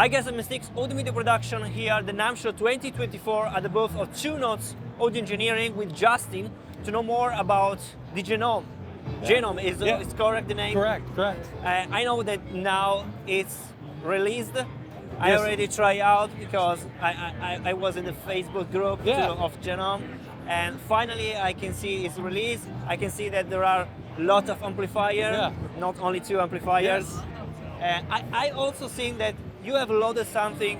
Hi guys, I'm Steex, Audio Media Production here at the NAMM Show 2024 at the booth of Two Notes Adio Engineering with Justin to know more about the Genome. Yeah. Genome, is correct the name? Correct. I know that now it's released. Yes. I already tried out because I was in the Facebook group of Genome, and finally I can see it's released. I can see that there are lots of amplifiers, not only 2 amplifiers. Yes. I also think that you have loaded something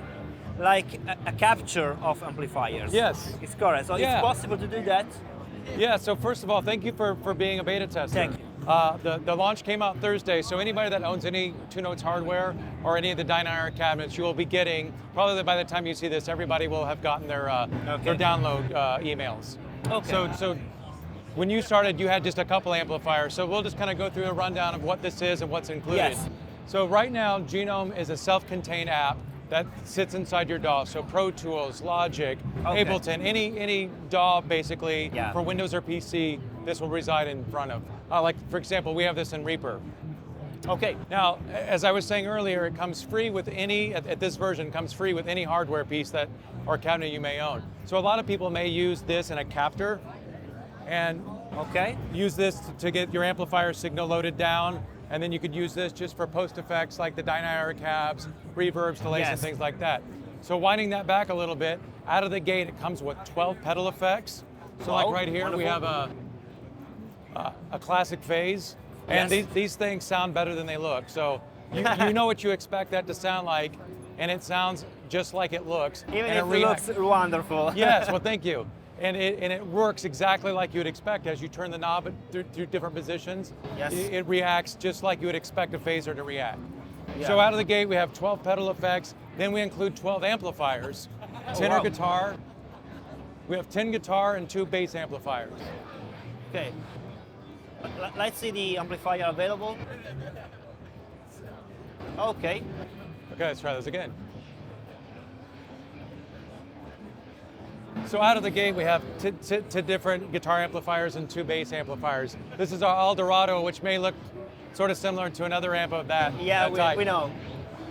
like a capture of amplifiers. Yes. It's correct. So it's possible to do that? Yeah, so first of all, thank you for being a beta tester. Thank you. The launch came out Thursday, so anybody that owns any Two Notes hardware or any of the DynIR cabinets, you will be getting, probably by the time you see this, everybody will have gotten their download emails. Okay. So when you started, you had just a couple amplifiers, so we'll just kind of go through a rundown of what this is and what's included. Yes. So right now, Genome is a self-contained app that sits inside your DAW. So Pro Tools, Logic, Ableton, any DAW basically for Windows or PC, this will reside in front of. Like for example, we have this in Reaper. Okay. Now, as I was saying earlier, it comes free with any, at this version, comes free with any hardware piece that or cabinet you may own. So a lot of people may use this in a captor and use this to get your amplifier signal loaded down. And then you could use this just for post effects like the DynIR cabs, reverbs, delays, and things like that. So winding that back a little bit, out of the gate it comes with 12 pedal effects. So like right here we have a classic phase, and these things sound better than they look. So you know what you expect that to sound like, and it sounds just like it looks. Even if it looks wonderful. Yes, well thank you. And it works exactly like you would expect as you turn the knob through different positions. Yes. It reacts just like you would expect a phaser to react. So out of the gate we have 12 pedal effects, then we include 12 amplifiers, tenor guitar, we have 10 guitar and 2 bass amplifiers. Okay, let's see the amplifier available. Okay, let's try this again. So out of the gate, we have 2 different guitar amplifiers and 2 bass amplifiers. This is our 𝙬𝙬𝙀, which may look sort of similar to another amp of that type. we know.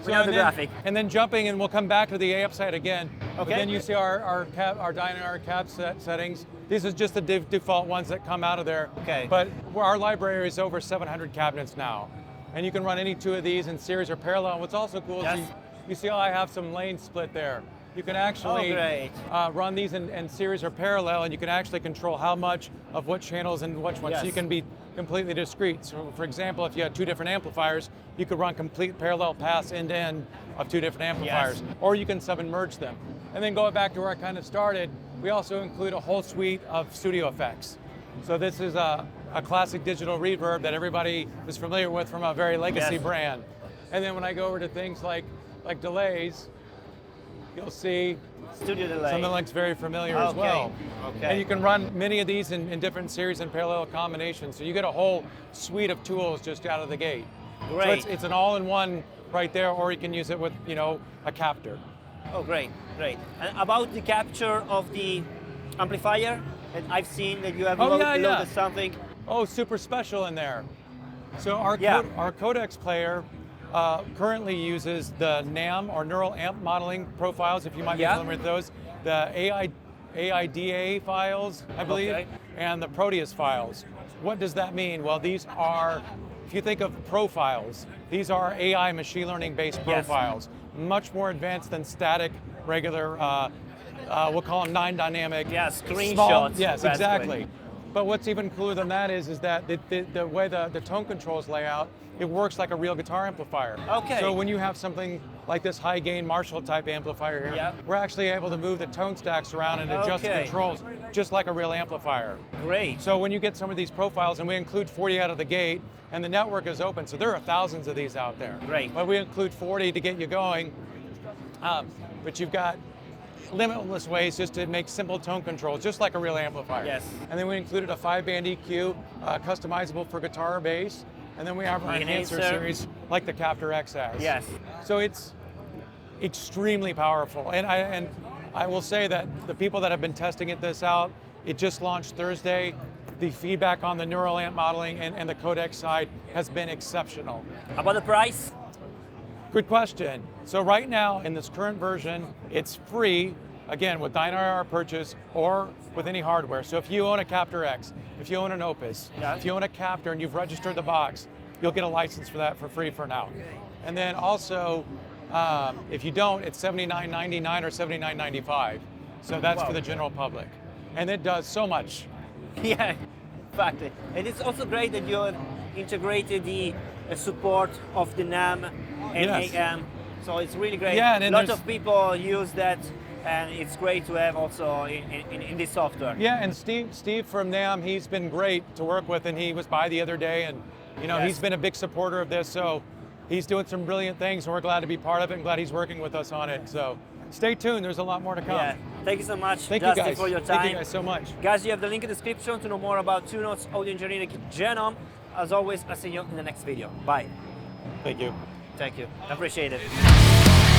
We know the graphic. And then jumping, and we'll come back to the amp side again. But then you see our DynIR cab settings. These are just the default ones that come out of there. Okay. But our library is over 700 cabinets now. And you can run any 2 of these in series or parallel. And what's also cool is you see how I have some lane split there. You can actually run these in series or parallel, and you can actually control how much of what channels and which ones. So you can be completely discrete. So for example, if you had 2 different amplifiers, you could run complete parallel paths end to end of 2 different amplifiers, or you can sub and merge them. And then going back to where I kind of started, we also include a whole suite of studio effects. So this is a classic digital reverb that everybody is familiar with from a very legacy brand. And then when I go over to things like delays, you'll see studio delay. Something that looks very familiar as well. And you can run many of these in different series and parallel combinations. So you get a whole suite of tools just out of the gate. Great. So it's an all-in-one right there, or you can use it with, a captor. Oh, great. And about the capture of the amplifier, and I've seen that you have loaded something. Oh, super special in there. So our Codex Player currently uses the NAMM or neural amp modeling profiles, if you might be familiar with those, the AIDA files, I believe, and the Proteus files. What does that mean? Well, these are, if you think of profiles, these are AI machine learning based profiles, much more advanced than static, regular, we'll call them non-dynamic. Screenshots. Yes, exactly. But what's even cooler than that is that the way the tone controls lay out, it works like a real guitar amplifier. So when you have something like this high gain Marshall type amplifier here, we're actually able to move the tone stacks around and adjust the controls just like a real amplifier. Great. So when you get some of these profiles, and we include 40 out of the gate, and the network is open, so there are thousands of these out there. Great. But we include 40 to get you going, but you've got limitless ways just to make simple tone controls, just like a real amplifier. And then we included a 5-band EQ, customizable for guitar or bass. And then we have our enhancer series, like the Captor X has. So it's extremely powerful. And I will say that the people that have been testing this out, it just launched Thursday. The feedback on the neural amp modeling and the Codex side has been exceptional. About the price? Good question. So right now, in this current version, it's free, again, with DynIR purchase or with any hardware. So if you own a Captor X, if you own an Opus, if you own a Captor and you've registered the box, you'll get a license for that for free for now. And then also, if you don't, it's $79.99 or $79.95. So that's for the general public. And it does so much. Yeah, exactly. And it's also great that you integrated the support of the NAMM and AM. So it's really great. Yeah, and a lot of people use that, and it's great to have also in this software. Yeah, and Steve from NAMM, he's been great to work with, and he was by the other day, and you know, he's been a big supporter of this, so he's doing some brilliant things, and we're glad to be part of it, and glad he's working with us on it. So stay tuned, there's a lot more to come. Yeah. Thank you so much, Thank Justin, you guys. for your time. Thank you guys so much. Guys, you have the link in the description to know more about Two Notes Audio Engineering Genome. As always, I'll see you in the next video. Bye. Thank you. Thank you. Appreciate it.